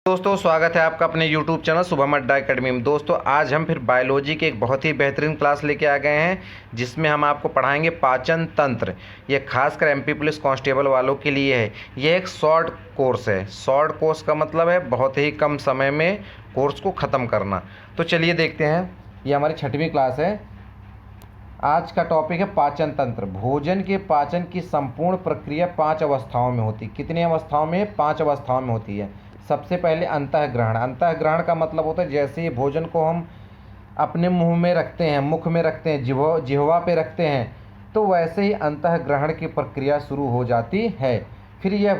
दोस्तों स्वागत है आपका अपने YouTube चैनल शुभम अड्डा एकेडमी में। दोस्तों आज हम फिर बायोलॉजी के एक बहुत ही बेहतरीन क्लास लेके आ गए हैं जिसमें हम आपको पढ़ाएंगे पाचन तंत्र। ये खासकर एमपी पुलिस कांस्टेबल वालों के लिए है। ये एक शॉर्ट कोर्स है। शॉर्ट कोर्स का मतलब है बहुत ही कम समय में कोर्स को ख़त्म करना। तो चलिए देखते हैं, ये हमारी 6वीं क्लास है। आज का टॉपिक है पाचन तंत्र। भोजन के पाचन की संपूर्ण प्रक्रिया 5 अवस्थाओं में होती है। कितनी अवस्थाओं में? 5 अवस्थाओं में होती है। सबसे पहले अंतःग्रहण। अंतःग्रहण का मतलब होता है जैसे ही भोजन को हम अपने मुंह में रखते हैं, मुख में रखते हैं, जिह्वा पे रखते हैं, तो वैसे ही अंतःग्रहण की प्रक्रिया शुरू हो जाती है। फिर यह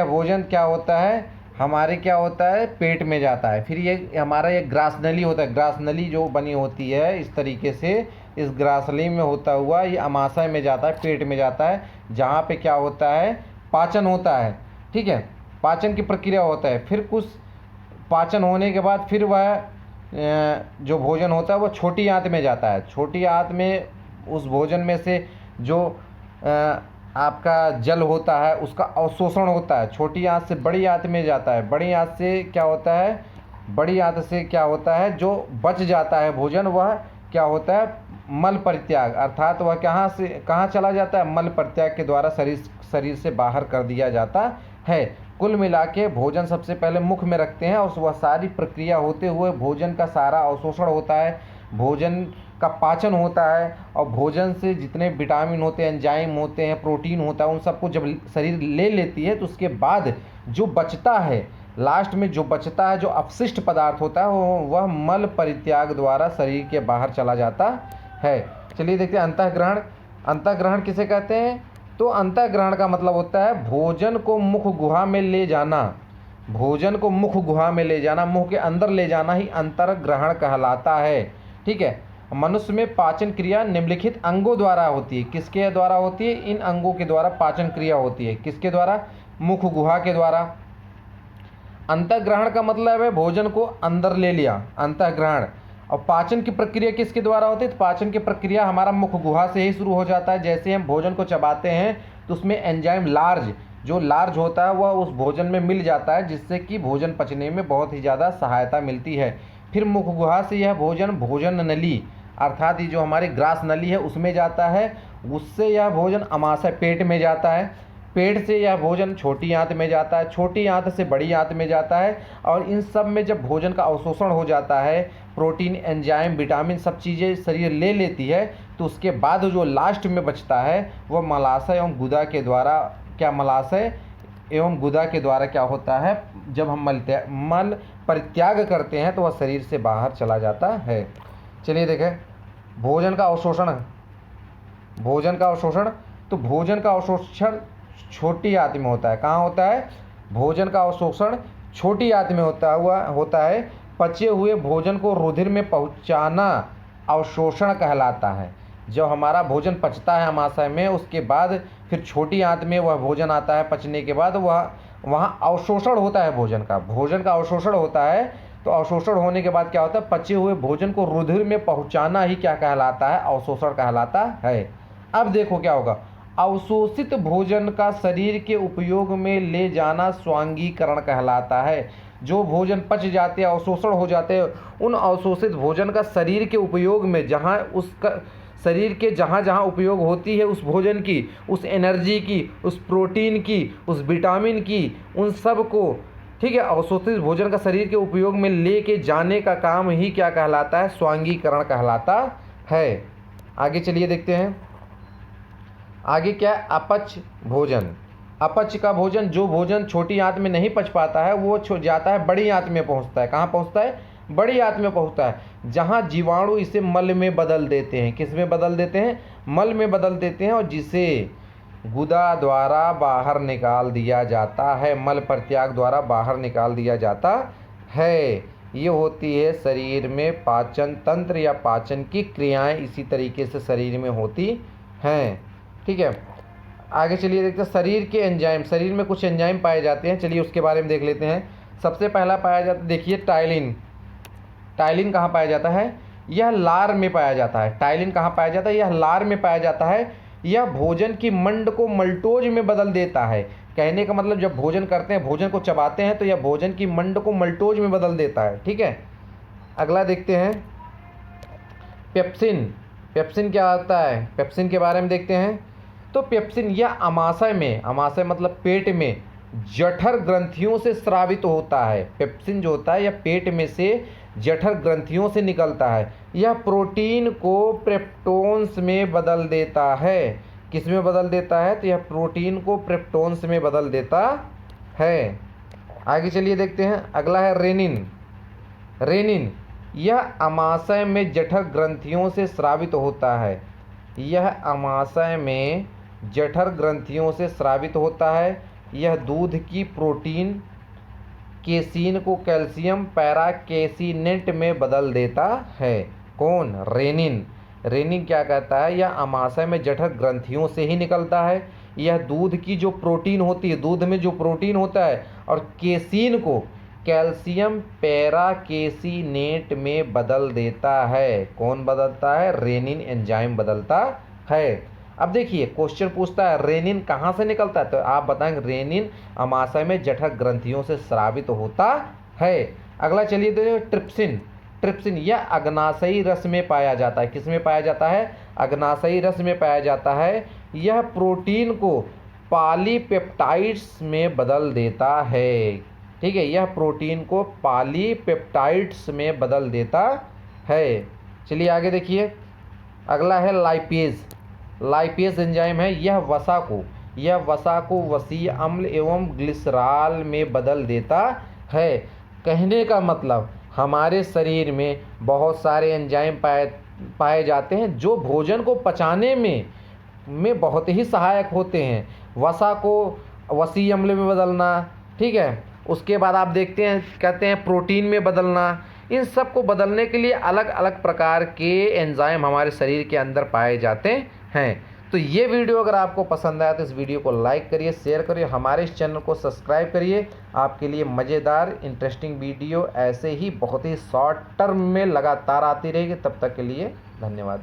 भोजन क्या होता है, हमारे क्या होता है, पेट में जाता है। फिर ये हमारा ये ग्रास नली होता है। ग्रास नली जो बनी होती है इस तरीके से, इस ग्रास नली में होता हुआ ये अमाशय में जाता है, पेट में जाता है, जहाँ पे क्या होता है, पाचन होता है। ठीक है, पाचन की प्रक्रिया होता है। फिर कुछ पाचन होने के बाद फिर वह जो भोजन होता है वो छोटी आंत में जाता है। छोटी आंत में उस भोजन में से जो आपका जल होता है उसका अवशोषण होता है। छोटी आंत से बड़ी आंत में जाता है। बड़ी आंत से क्या होता है, बड़ी आंत से क्या होता है, जो बच जाता है भोजन वह क्या होता है, मल परित्याग, अर्थात वह कहाँ चला जाता है, मल परित्याग के द्वारा शरीर से बाहर कर दिया जाता है। कुल मिला के भोजन सबसे पहले मुख में रखते हैं और वह सारी प्रक्रिया होते हुए भोजन का सारा अवशोषण होता है, भोजन का पाचन होता है, और भोजन से जितने विटामिन होते हैं, एंजाइम होते हैं, प्रोटीन होता है, उन सबको जब शरीर ले लेती है तो उसके बाद जो बचता है, लास्ट में जो बचता है, जो अपशिष्ट पदार्थ होता है वह मल परित्याग द्वारा शरीर के बाहर चला जाता है। चलिए देखते हैं अंतःग्रहण। अंतःग्रहण किसे कहते हैं? तो अंतःग्रहण का मतलब होता है भोजन को मुख गुहा में ले जाना। भोजन को मुख गुहा में ले जाना, मुंह के अंदर ले जाना ही अंतर्ग्रहण कहलाता है। ठीक है, मनुष्य में पाचन क्रिया निम्नलिखित अंगों द्वारा होती है। किसके द्वारा होती है? इन अंगों के द्वारा पाचन क्रिया होती है। किसके द्वारा? मुख गुहा के द्वारा। अंतःग्रहण का मतलब है भोजन को अंदर ले लिया, अंतःग्रहण। और पाचन की प्रक्रिया किसके द्वारा होती है? तो पाचन की प्रक्रिया हमारा मुख गुहा से ही शुरू हो जाता है। जैसे हम भोजन को चबाते हैं तो उसमें एंजाइम लार्ज होता है वह उस भोजन में मिल जाता है, जिससे कि भोजन पचने में बहुत ही ज़्यादा सहायता मिलती है। फिर मुख गुहा से यह भोजन नली, अर्थात ये जो हमारी ग्रास नली है उसमें जाता है। उससे यह भोजन अमाशय पेट में जाता है। पेट से यह भोजन छोटी आंत में जाता है। छोटी आंत से बड़ी आंत में जाता है। और इन सब में जब भोजन का अवशोषण हो जाता है, प्रोटीन, एंजाइम, विटामिन सब चीज़ें शरीर ले लेती है, तो उसके बाद जो लास्ट में बचता है वह मलाशय एवं गुदा के द्वारा मलाशय एवं गुदा के द्वारा क्या होता है, जब हम मल परित्याग करते हैं तो वह शरीर से बाहर चला जाता है। चलिए देखें भोजन का अवशोषण। तो भोजन का अवशोषण छोटी आंत में होता है। कहाँ होता है? भोजन का अवशोषण छोटी आंत में होता है। पचे हुए भोजन को रुधिर में पहुंचाना अवशोषण कहलाता है। जब हमारा भोजन पचता है अमाशय में, उसके बाद फिर छोटी आंत में वह भोजन आता है। पचने के बाद वहाँ अवशोषण होता है भोजन का अवशोषण होता है। तो अवशोषण होने के बाद क्या होता है, पचे हुए भोजन को रुधिर में पहुँचाना ही क्या कहलाता है, अवशोषण कहलाता है। अब देखो क्या होगा, अवशोषित भोजन का शरीर के उपयोग में ले जाना स्वांगीकरण कहलाता है। जो भोजन पच जाते हैं, अवशोषण हो जाते हैं, उन अवशोषित भोजन का शरीर के उपयोग में, जहाँ उसका शरीर के जहाँ उपयोग होती है उस भोजन की, उस एनर्जी की, उस प्रोटीन की, उस विटामिन की, उन सब को, ठीक है, अवशोषित भोजन का शरीर के उपयोग में लेके जाने का काम ही क्या कहलाता है, स्वांगीकरण कहलाता है। आगे चलिए देखते हैं, आगे क्या है, अपच भोजन। अपच का भोजन, जो भोजन छोटी आंत में नहीं पच पाता है वो जाता है बड़ी आंत में पहुंचता है। कहाँ पहुंचता है? बड़ी आंत में पहुंचता है, जहाँ जीवाणु इसे मल में बदल देते हैं। किस में बदल देते हैं? मल में बदल देते हैं, और जिसे गुदा द्वारा बाहर निकाल दिया जाता है, मल परित्याग द्वारा बाहर निकाल दिया जाता है। ये होती है शरीर में पाचन तंत्र या पाचन की क्रियाएं, इसी तरीके से शरीर में होती हैं। ठीक है, आगे चलिए देखते हैं शरीर के एंजाइम। शरीर में कुछ एंजाइम पाए जाते हैं, चलिए उसके बारे में देख लेते हैं। सबसे पहला पाया जाता है, देखिए टाइलिन। टाइलिन कहाँ पाया जाता है? यह लार में पाया जाता है। टाइलिन कहाँ पाया जाता है? यह लार में पाया जाता है। यह भोजन की मंड को मल्टोज में बदल देता है। कहने का मतलब जब भोजन करते हैं, भोजन को चबाते हैं, तो यह भोजन की मंड को मल्टोज में बदल देता है। ठीक है, अगला देखते हैं पेप्सिन। पेप्सिन क्या होता है, पेप्सिन के बारे में देखते हैं। तो पेप्सिन यह आमाशय में, आमाशय मतलब पेट में, जठर ग्रंथियों से स्रावित होता है। पेप्सिन जो होता है यह पेट में से जठर ग्रंथियों से निकलता है। यह प्रोटीन को पेप्टोन्स में बदल देता है। किस में बदल देता है, तो यह प्रोटीन को पेप्टोन्स में बदल देता है। आगे चलिए देखते हैं, अगला है रेनिन। रेनिन यह आमाशय में जठर ग्रंथियों से स्रावित होता है। यह आमाशय में जठर ग्रंथियों से स्रावित होता है। यह दूध की प्रोटीन केसीन को कैल्शियम पैराकेसिनेट में बदल देता है। कौन, रेनिन। रेनिन क्या कहता है, यह आमाशय में जठर ग्रंथियों से ही निकलता है। यह दूध की जो प्रोटीन होती है, दूध में जो प्रोटीन होता है, और केसीन को कैल्शियम पैराकेसिनेट में बदल देता है। कौन बदलता है, रेनिन एंजाइम बदलता है। अब देखिए क्वेश्चन पूछता है रेनिन कहाँ से निकलता है, तो आप बताएंगे रेनिन आमाशय में जठर ग्रंथियों से स्रावित होता है। अगला चलिए देखिए ट्रिप्सिन। ट्रिप्सिन यह अग्नाशयी रस में पाया जाता है। किस में पाया जाता है, अग्नाशयी रस में पाया जाता है। यह प्रोटीन को पॉलीपेप्टाइड्स में बदल देता है। ठीक है, यह प्रोटीन को पॉलीपेप्टाइड्स में बदल देता है। चलिए आगे देखिए, अगला है लाइपेज। लाइपेज एंजाइम है, यह वसा को वसीय अम्ल एवं ग्लिसरॉल में बदल देता है। कहने का मतलब हमारे शरीर में बहुत सारे एंजाइम पाए जाते हैं जो भोजन को पचाने में बहुत ही सहायक होते हैं। वसा को वसीय अम्ल में बदलना, ठीक है, उसके बाद आप देखते हैं कहते हैं प्रोटीन में बदलना। इन सब को बदलने के लिए अलग अलग प्रकार के एंजाइम हमारे शरीर के अंदर पाए जाते हैं। तो ये वीडियो अगर आपको पसंद आया तो इस वीडियो को लाइक करिए, शेयर करिए, हमारे इस चैनल को सब्सक्राइब करिए। आपके लिए मज़ेदार इंटरेस्टिंग वीडियो ऐसे ही बहुत ही शॉर्ट टर्म में लगातार आती रहेगी। तब तक के लिए धन्यवाद।